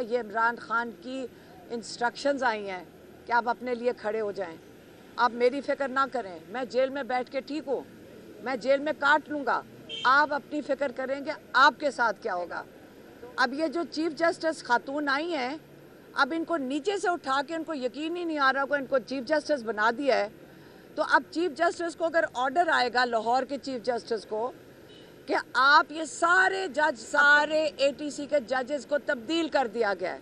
ये इमरान खान की इंस्ट्रक्शंस आई हैं कि आप अपने लिए खड़े हो जाएं, आप मेरी फिक्र ना करें, मैं जेल में बैठ के ठीक हूँ, मैं जेल में काट लूँगा, आप अपनी फिक्र करेंगे आपके साथ क्या होगा। अब ये जो चीफ जस्टिस खातून आई हैं, अब इनको नीचे से उठा के इनको यकीन ही नहीं आ रहा को इनको चीफ जस्टिस बना दिया है। तो अब चीफ जस्टिस को अगर ऑर्डर आएगा लाहौर के चीफ जस्टिस को कि आप ये सारे जज, सारे एटीसी के जजेस को तब्दील कर दिया गया है,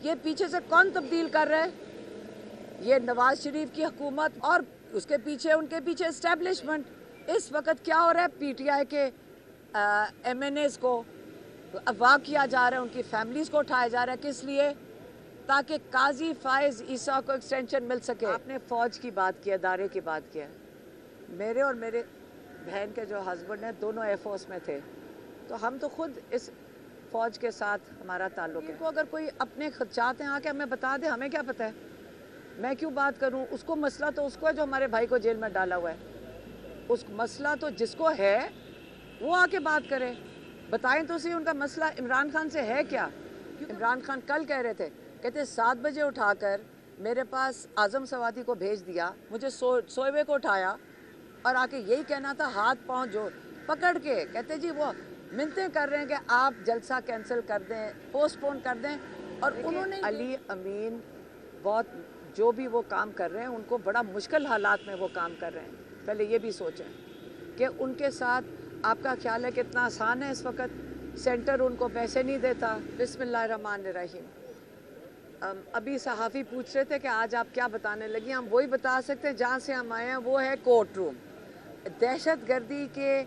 ये पीछे से कौन तब्दील कर रहा है? ये नवाज शरीफ की हुकूमत और उसके पीछे उनके पीछे इस्टेब्लिशमेंट। इस वक्त क्या हो रहा है, पीटीआई के एमएनएस को अगवा किया जा रहा है, उनकी फैमिलीज को उठाया जा रहा है। किस लिए? ताकि काजी फायज ईसा को एक्सटेंशन मिल सके। आपने फ़ौज की बात की, अदारे की बात की है। मेरे और मेरे बहन के जो हस्बैंड हैं दोनों एयरफोर्स में थे, तो हम तो खुद इस फ़ौज के साथ हमारा ताल्लुक़ है। तो अगर कोई अपने खदशात हैं आके हमें बता दे, हमें क्या पता है, मैं क्यों बात करूं? उसको मसला तो उसको है जो हमारे भाई को जेल में डाला हुआ है। उस मसला तो जिसको है वो आके बात करे, बताएं तो सही उनका मसला इमरान खान से है क्या। इमरान खान कल कह रहे थे, कहते 7 बजे उठाकर मेरे पास आज़म सवादी को भेज दिया, मुझे सोए हुए को उठाया और आके यही कहना था, हाथ पाँव जो पकड़ के कहते जी वो मिन्नतें कर रहे हैं कि आप जलसा कैंसिल कर दें, पोस्टपोन कर दें। और उन्होंने अली अमीन बहुत जो भी वो काम कर रहे हैं, उनको बड़ा मुश्किल हालात में वो काम कर रहे हैं। पहले ये भी सोचें कि उनके साथ आपका ख्याल है कितना आसान है इस वक्त, सेंटर उनको पैसे नहीं देता। बिस्मिल्लाहिर्रहमानिर्रहीम। अभी सहाफ़ी पूछ रहे थे कि आज आप क्या बताने लगी, हम वही बता सकते हैं जहाँ से हम आए हैं, वो है कोर्ट रूम। दहशत गर्दी के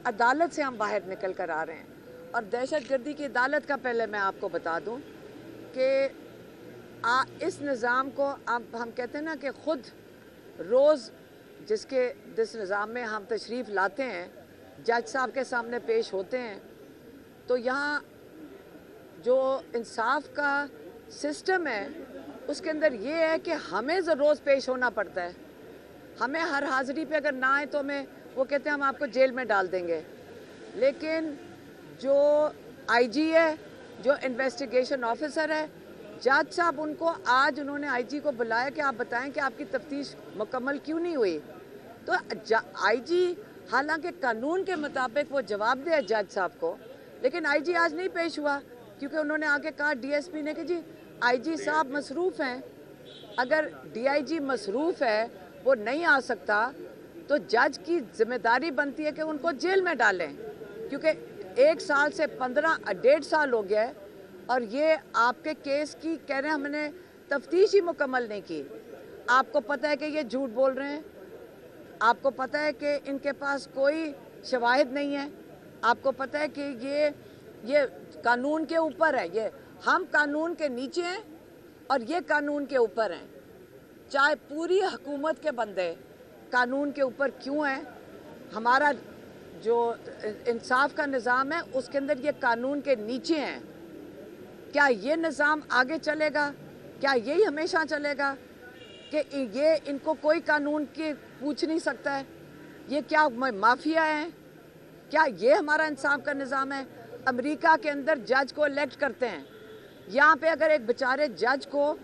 अदालत से हम बाहर निकल कर आ रहे हैं। और दहशत गर्दी की अदालत का पहले मैं आपको बता दूँ कि इस निज़ाम को हम कहते हैं ना कि ख़ुद रोज़ जिस निज़ाम में हम तशरीफ़ लाते हैं, जज साहब के सामने पेश होते हैं, तो यहाँ जो इंसाफ का सिस्टम है उसके अंदर ये है कि हमें रोज़ पेश होना पड़ता है। हमें हर हाज़िरी पे अगर ना आए तो हमें वो कहते हैं हम आपको जेल में डाल देंगे। लेकिन जो आईजी है, जो इन्वेस्टिगेशन ऑफिसर है, जज साहब उनको आज उन्होंने आईजी को बुलाया कि आप बताएं कि आपकी तफ्तीश मुकम्मल क्यों नहीं हुई। तो आईजी हालांकि कानून के मुताबिक वो जवाब दे जज साहब को, लेकिन आईजी आज नहीं पेश हुआ क्योंकि उन्होंने आके कहा डीएसपी ने कि जी आईजी साहब मसरूफ़ हैं। अगर डीआईजी मसरूफ़ है, वो नहीं आ सकता, तो जज की जिम्मेदारी बनती है कि उनको जेल में डालें, क्योंकि 1 साल से 1.5 साल हो गया है और ये आपके केस की कह रहे हैं हमने तफ्तीश ही मुकम्मल नहीं की। आपको पता है कि ये झूठ बोल रहे हैं, आपको पता है कि इनके पास कोई शवाहिद नहीं है, आपको पता है कि ये कानून के ऊपर है, ये हम कानून के नीचे हैं और ये कानून के ऊपर हैं। चाहे पूरी हुकूमत के बंदे कानून के ऊपर क्यों हैं, हमारा जो इंसाफ का निज़ाम है उसके अंदर ये कानून के नीचे हैं। क्या ये निज़ाम आगे चलेगा? क्या यही हमेशा चलेगा कि ये इनको कोई कानून के पूछ नहीं सकता है? ये क्या माफिया है? क्या ये हमारा इंसाफ का निज़ाम है? अमेरिका के अंदर जज को इलेक्ट करते हैं, यहाँ पे अगर एक बेचारे जज को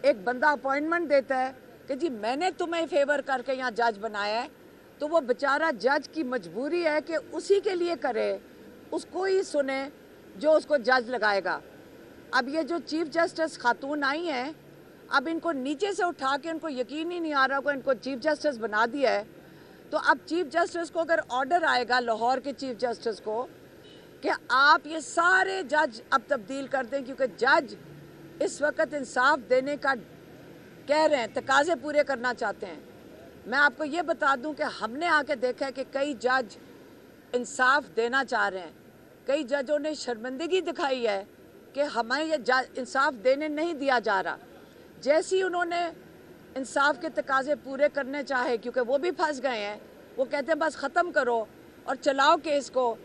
एक बंदा अपॉइंटमेंट देता है कि जी मैंने तुम्हें फेवर करके यहाँ जज बनाया है, तो वो बेचारा जज की मजबूरी है कि उसी के लिए करे, उसको ही सुने जो उसको जज लगाएगा। अब ये जो चीफ जस्टिस खातून आई हैं, अब इनको नीचे से उठा के इनको यकीन ही नहीं आ रहा को इनको चीफ जस्टिस बना दिया है। तो अब चीफ जस्टिस को अगर ऑर्डर आएगा लाहौर के चीफ जस्टिस को कि आप ये सारे जज अब तब्दील कर दें, क्योंकि जज इस वक्त इंसाफ देने का कह रहे हैं, तकाजे पूरे करना चाहते हैं। मैं आपको ये बता दूं कि हमने आके देखा है कि कई जज इंसाफ देना चाह रहे हैं, कई जजों ने शर्मिंदगी दिखाई है कि हमें ये इंसाफ देने नहीं दिया जा रहा। जैसे ही उन्होंने इंसाफ के तकाजे पूरे करने चाहे, क्योंकि वो भी फंस गए हैं, वो कहते हैं बस ख़त्म करो और चलाओ केस को,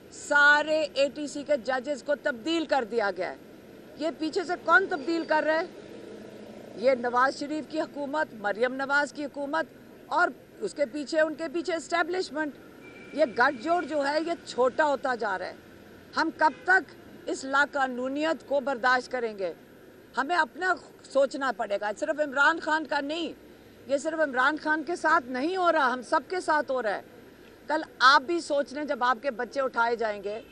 सारे एटीसी के जजेस को तब्दील कर दिया गया है। ये पीछे से कौन तब्दील कर रहा है? ये नवाज शरीफ की हुकूमत, मरियम नवाज की हुकूमत और उसके पीछे उनके पीछे इस्टेब्लिशमेंट। ये गठजोड़ जो है ये छोटा होता जा रहा है। हम कब तक इस लाकानूनियत को बर्दाश्त करेंगे? हमें अपना सोचना पड़ेगा, सिर्फ इमरान खान का नहीं। ये सिर्फ इमरान खान के साथ नहीं हो रहा, हम सब के साथ हो रहा है। कल आप भी सोच लें, जब आपके बच्चे उठाए जाएंगे,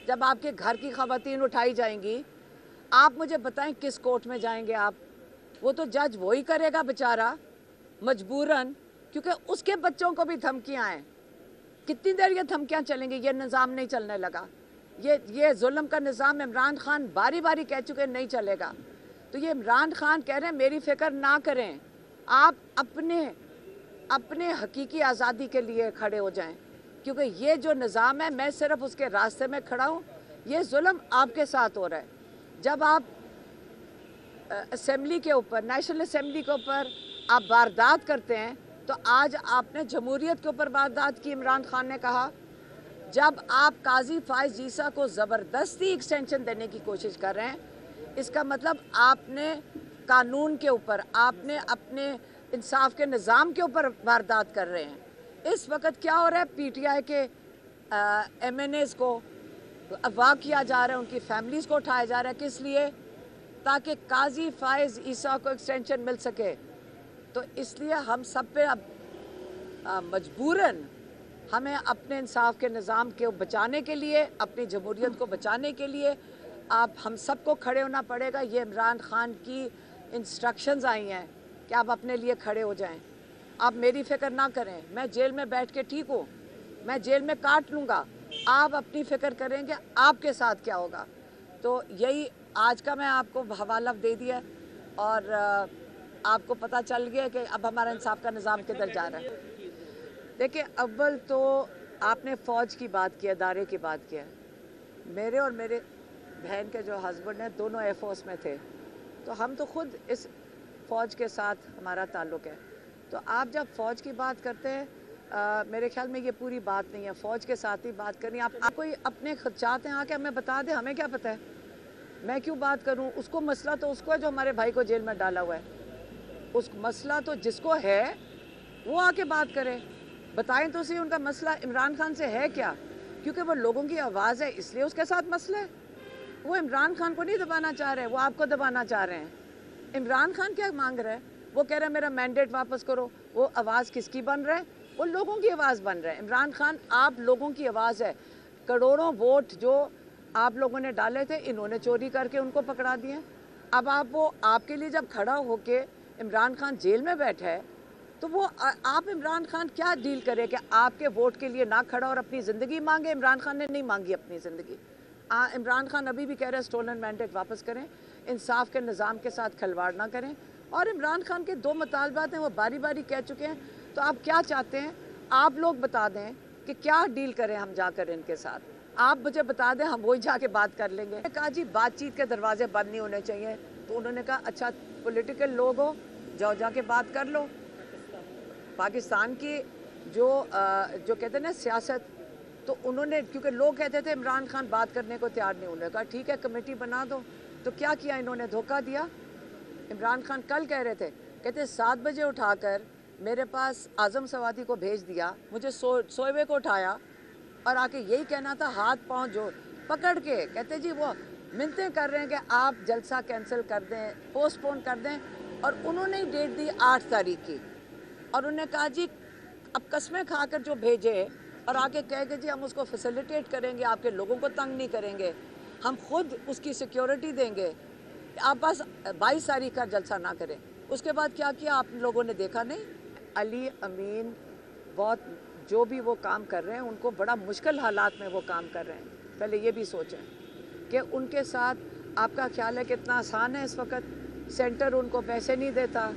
जब आपके घर की ख़वातीन उठाई जाएंगी, आप मुझे बताएं किस कोर्ट में जाएंगे आप? वो तो जज वही करेगा बेचारा, मजबूरन, क्योंकि उसके बच्चों को भी धमकियां हैं। कितनी देर ये धमकियां चलेंगी? ये निज़ाम नहीं चलने लगा। ये जुल्म का निज़ाम इमरान खान बारी बारी कह चुके नहीं चलेगा। तो ये इमरान खान कह रहे हैं मेरी फ़िक्र ना करें, आप अपने हकीकी आज़ादी के लिए खड़े हो जाएं, क्योंकि ये जो निज़ाम है मैं सिर्फ उसके रास्ते में खड़ा हूँ। ये जुल्म आपके साथ हो रहा है। जब आप असेंबली के ऊपर, नेशनल असेंबली के ऊपर आप वारदात करते हैं, तो आज आपने जमहूरियत के ऊपर वारदात की। इमरान खान ने कहा जब आप काजी फायज ईसा को ज़बरदस्ती एक्सटेंशन देने की कोशिश कर रहे हैं, इसका मतलब आपने कानून के ऊपर, आपने अपने इंसाफ के निज़ाम के ऊपर वारदात कर रहे हैं। इस वक्त क्या हो रहा है, पीटीआई के MNAs को अगवा किया जा रहा है, उनकी फैमिलीज़ को उठाया जा रहा है। किस लिए? ताकि काजी फायज ईसा को एक्सटेंशन मिल सके। तो इसलिए हम सब पे अब मजबूरन हमें अपने इंसाफ के निज़ाम को बचाने के लिए, अपनी जमहूरियत को बचाने के लिए आप हम सबको खड़े होना पड़ेगा। ये इमरान खान की इंस्ट्रक्शंस आई हैं कि आप अपने लिए खड़े हो जाएं। आप मेरी फ़िक्र ना करें, मैं जेल में बैठ के ठीक हूँ, मैं जेल में काट लूँगा। आप अपनी फ़िक्र करेंगे आपके साथ क्या होगा। तो यही आज का मैं आपको हवाला दे दिया और आपको पता चल गया कि अब हमारा इंसाफ का निज़ाम किधर जा रहा है। देखिए, अव्वल तो आपने फ़ौज की बात की, अदारे की बात की है। मेरे और मेरे बहन के जो हस्बैंड हैं, दोनों एयर फोर्स में थे, तो हम तो ख़ुद इस फ़ौज के साथ हमारा ताल्लुक़ है। तो आप जब फ़ौज की बात करते हैं, मेरे ख्याल में ये पूरी बात नहीं है। फ़ौज के साथ ही बात करनी। आप कोई अपने खदशात हैं आके हमें बता दें, हमें क्या पता है, मैं क्यों बात करूं? उसको मसला तो उसको है जो हमारे भाई को जेल में डाला हुआ है। उस मसला तो जिसको है वो आके बात करे, बताएं तो सही उनका मसला इमरान खान से है क्या, क्योंकि वो लोगों की आवाज़ है इसलिए उसके साथ मसला है। वो इमरान खान को नहीं दबाना चाह रहे, वो आपको दबाना चाह रहे हैं। इमरान खान क्या मांग रहा है? वो कह रहा है मेरा मैंडेट वापस करो। वो आवाज़ किसकी बन रहा है? वो लोगों की आवाज़ बन रहा है। इमरान खान आप लोगों की आवाज़ है। करोड़ों वोट जो आप लोगों ने डाले थे, इन्होंने चोरी करके उनको पकड़ा दिए। अब वो आपके लिए जब खड़ा होके इमरान खान जेल में बैठा है, तो वो आप इमरान खान क्या डील करे कि आपके वोट के लिए ना खड़ा और अपनी ज़िंदगी मांगे? इमरान खान ने नहीं मांगी अपनी ज़िंदगी। इमरान खान अभी भी कह रहे हैं स्टोलन मैंडेट वापस करें, इंसाफ के निज़ाम के साथ खिलवाड़ ना करें। और इमरान खान के 2 मुतालबात हैं, वो बारी बारी कह चुके हैं। तो आप क्या चाहते हैं? आप लोग बता दें कि क्या डील करें हम जाकर इनके साथ। आप मुझे बता दें, हम वही जाके बात कर लेंगे। कहा जी बातचीत के दरवाजे बंद नहीं होने चाहिए। तो उन्होंने कहा अच्छा पॉलिटिकल लोग हो, जाओ जाके बात कर लो। पाकिस्तान की जो कहते हैं ना सियासत, तो उन्होंने, क्योंकि लोग कहते थे इमरान खान बात करने को तैयार नहीं, उन्होंने कहा ठीक है कमेटी बना दो। तो क्या किया इन्होंने? धोखा दिया। इमरान खान कल कह रहे थे, कहते 7 बजे उठाकर मेरे पास आज़म सवादी को भेज दिया, मुझे सोए हुए को उठाया और आके यही कहना था हाथ पाँव जो पकड़ के, कहते जी वो मिन्नतें कर रहे हैं कि आप जलसा कैंसिल कर दें, पोस्टपोन कर दें। और उन्होंने ही डेट दी 8 तारीख की और उन्होंने कहा जी अब कस्में खाकर जो भेजे और आके कह के जी हम उसको फैसिलिटेट करेंगे, आपके लोगों को तंग नहीं करेंगे, हम खुद उसकी सिक्योरिटी देंगे, आप बस 22 तारीख का जलसा ना करें। उसके बाद क्या किया आप लोगों ने देखा नहीं? अली अमीन बहुत जो भी वो काम कर रहे हैं, उनको बड़ा मुश्किल हालात में वो काम कर रहे हैं। पहले ये भी सोचें कि उनके साथ आपका ख्याल है कितना आसान है। इस वक्त सेंटर उनको पैसे नहीं देता,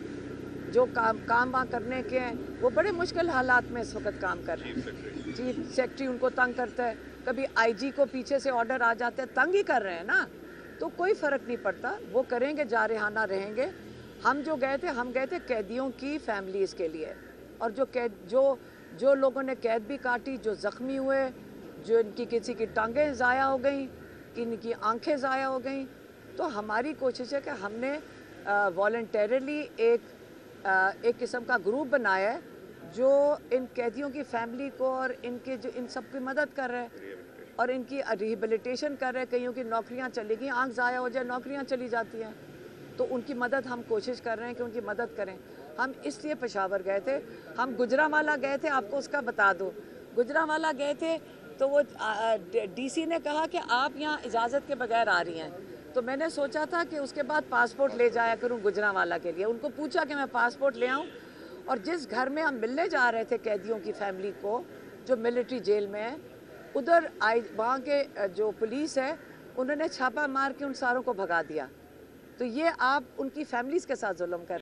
जो काम वहाँ करने के हैं वो बड़े मुश्किल हालात में इस वक्त काम कर रहे हैं। चीफ सेक्रेटरी उनको तंग करता है, कभी IG को पीछे से ऑर्डर आ जाते हैं, तंग ही कर रहे हैं ना। तो कोई फ़र्क नहीं पड़ता, वो करेंगे, जारहाना रहेंगे। हम जो गए थे, हम गए थे कैदियों की फैमिलीज़ के लिए, और जो लोगों ने कैद भी काटी, जो ज़ख्मी हुए, जो इनकी किसी की टांगें ज़ाया हो गई, इनकी आंखें ज़ाया हो गई। तो हमारी कोशिश है कि हमने वॉलंटरली एक किस्म का ग्रुप बनाया है जो इन कैदियों की फैमिली को और इनके जो इन सब की मदद कर रहा है। और इनकी रिहेबिलिटेशन कर रहे हैं, कईयों की नौकरियां चली गई, आंख ज़ाया हो जाए नौकरियां चली जाती हैं, तो उनकी मदद हम कोशिश कर रहे हैं कि उनकी मदद करें। हम इसलिए पेशावर गए थे, हम गुजरांवाला गए थे, आपको उसका बता दूं, गुजरांवाला गए थे तो वो डीसी ने कहा कि आप यहाँ इजाज़त के बगैर आ रही हैं, तो मैंने सोचा था कि उसके बाद पासपोर्ट ले जाया करूँ गुजरांवाला के लिए। उनको पूछा कि मैं पासपोर्ट ले आऊँ, और जिस घर में हम मिलने जा रहे थे कैदियों की फैमिली को जो मिलिट्री जेल में है, उधर वहाँ के जो पुलिस है उन्होंने छापा मार के उन सारों को भगा दिया। तो ये आप उनकी फैमिलीज़ के साथ जुल्म कर